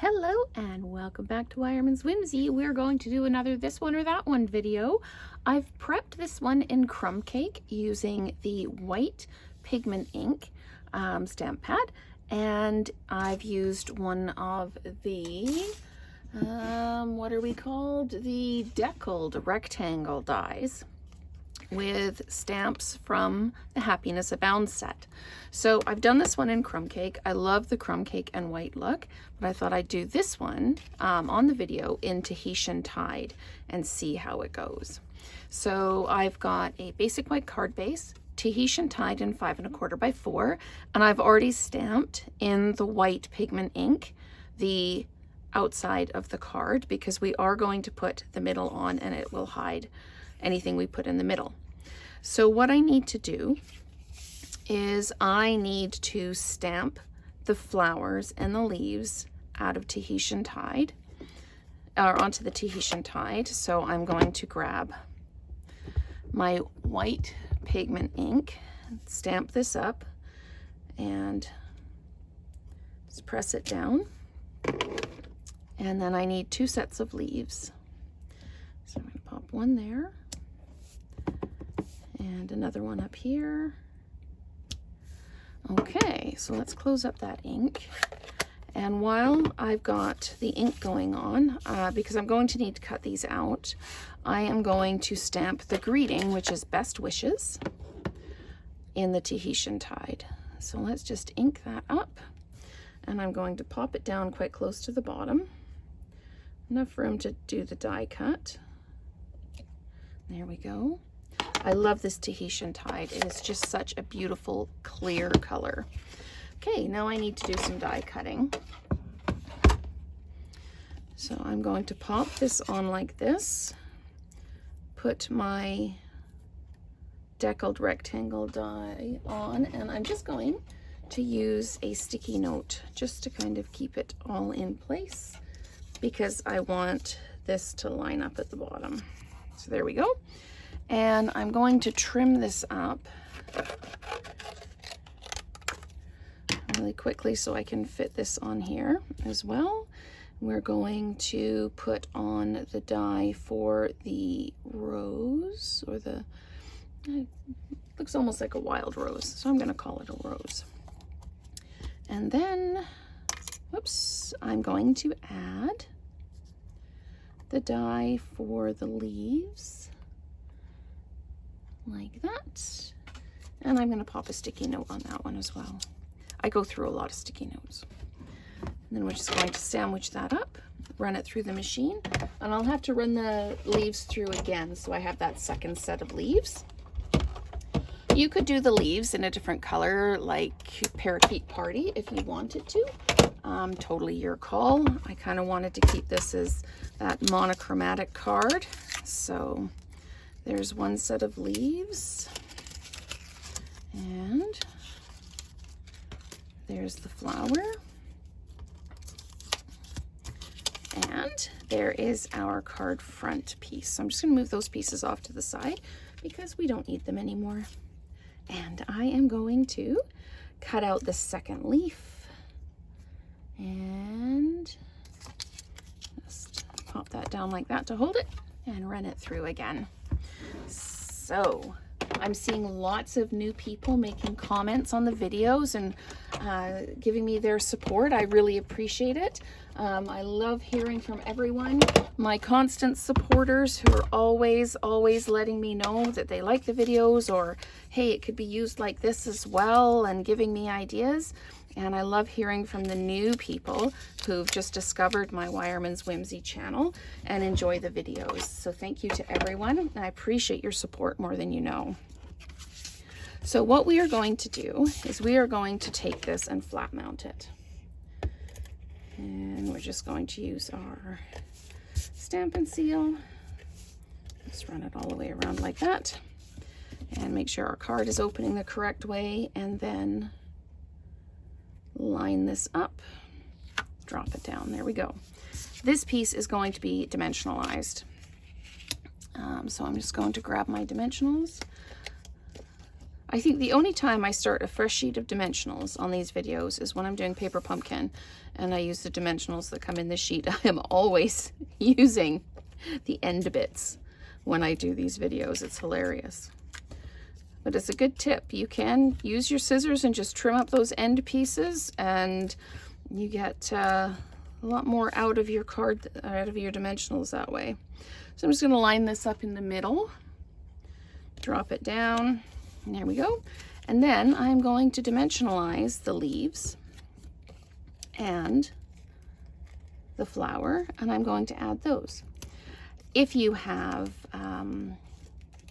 Hello and welcome back to Wireman's Whimsy. We're going to do another this one or that one video. I've prepped this one in crumb cake using the white pigment ink stamp pad, and I've used one of the what are we called? The deckled rectangle dies with stamps from the Happiness Abounds set. So I've done this one in crumb cake. I love the crumb cake and white look, but I thought I'd do this one on the video in Tahitian Tide and see how it goes. So I've got a basic white card base, Tahitian Tide in 5 1/4 by 4, and I've already stamped in the white pigment ink the outside of the card because we are going to put the middle on and it will hide anything we put in the middle. So what I need to do is I need to stamp the flowers and the leaves out of Tahitian Tide, or onto the Tahitian Tide. So I'm going to grab my white pigment ink, stamp this up, and just press it down. And then I need 2 sets of leaves. So I'm going to pop one there and another one up here. Okay, so let's close up that ink. And while I've got the ink going on, because I'm going to need to cut these out, I am going to stamp the greeting, which is Best Wishes, in the Tahitian Tide. So let's just ink that up, and I'm going to pop it down quite close to the bottom. Enough room to do the die cut. There we go. I love this Tahitian Tide. It is just such a beautiful, clear color. Okay, now I need to do some die cutting. So I'm going to pop this on like this, put my deckled rectangle die on, and I'm just going to use a sticky note just to kind of keep it all in place because I want this to line up at the bottom. So there we go. And I'm going to trim this up really quickly so I can fit this on here as well. We're going to put on the die for the rose, or the, it looks almost like a wild rose, so I'm going to call it a rose. And then, whoops, I'm going to add the die for the leaves like that, and I'm going to pop a sticky note on that one as well. I go through a lot of sticky notes. And then we're just going to sandwich that up, run it through the machine, and I'll have to run the leaves through again so I have that second set of leaves. You could do the leaves in a different color like Parakeet Party if you wanted to. Totally your call. I kind of wanted to keep this as that monochromatic card. So there's one set of leaves, and there's the flower, and there is our card front piece. So I'm just going to move those pieces off to the side because we don't need them anymore. And I am going to cut out the second leaf and just pop that down like that to hold it and run it through again. So I'm seeing lots of new people making comments on the videos and giving me their support. I really appreciate it. I love hearing from everyone. My constant supporters who are always letting me know that they like the videos, or hey, it could be used like this as well, and giving me ideas. And I love hearing from the new people who've just discovered my Wireman's Whimsy channel and enjoy the videos. So thank you to everyone. I appreciate your support more than you know. So what we are going to do is we are going to take this and flat mount it. And we're just going to use our Stampin' Seal. Just run it all the way around like that. And make sure our card is opening the correct way, and then line this up, drop it down. There we go. This piece is going to be dimensionalized. So I'm just going to grab my dimensionals. I I think the only time I start a fresh sheet of dimensionals on these videos is when I'm doing paper pumpkin and I use the dimensionals that come in this sheet. I am always using the end bits when I do these videos. It's hilarious. But it's a good tip. You can use your scissors and just trim up those end pieces, and you get a lot more out of your card, out of your dimensionals that way. So I'm just going to line this up in the middle, drop it down, and there we go. And then I'm going to dimensionalize the leaves and the flower, and I'm going to add those. If you have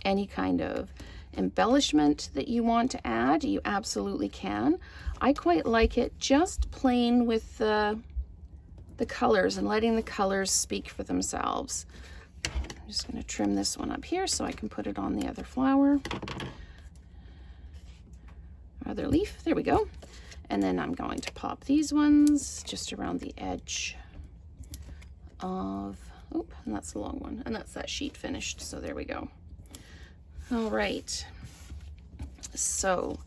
any kind of embellishment that you want to add, you absolutely can. I quite like it just plain with the colors and letting the colors speak for themselves. I'm just going to trim this one up here so I can put it on the other flower, other leaf. There we go. And then I'm going to pop these ones just around the edge of, oh, and that's the long one, and that's that sheet finished. So there we go. All right, so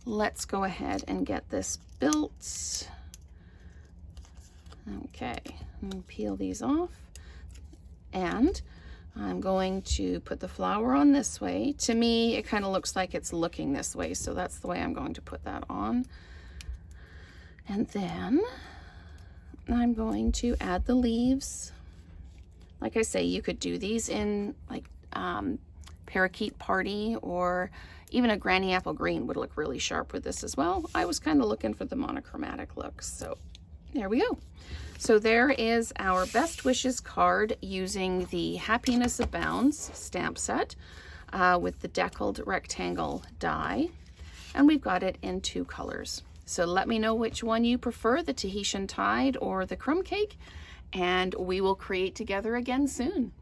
let's go ahead and get this built. Okay, I'm going to peel these off, and I'm going to put the flower on this way. To me, it kind of looks like it's looking this way, so that's the way I'm going to put that on. And then I'm going to add the leaves. Like I say, you could do these in like parakeet party, or even a granny apple green would look really sharp with this as well. I was kind of looking for the monochromatic look, so there we go. So there is our Best Wishes card using the Happiness Abounds stamp set with the deckled rectangle die, and we've got it in 2 colors. So let me know which one you prefer, the Tahitian Tide or the crumb cake, and we will create together again soon.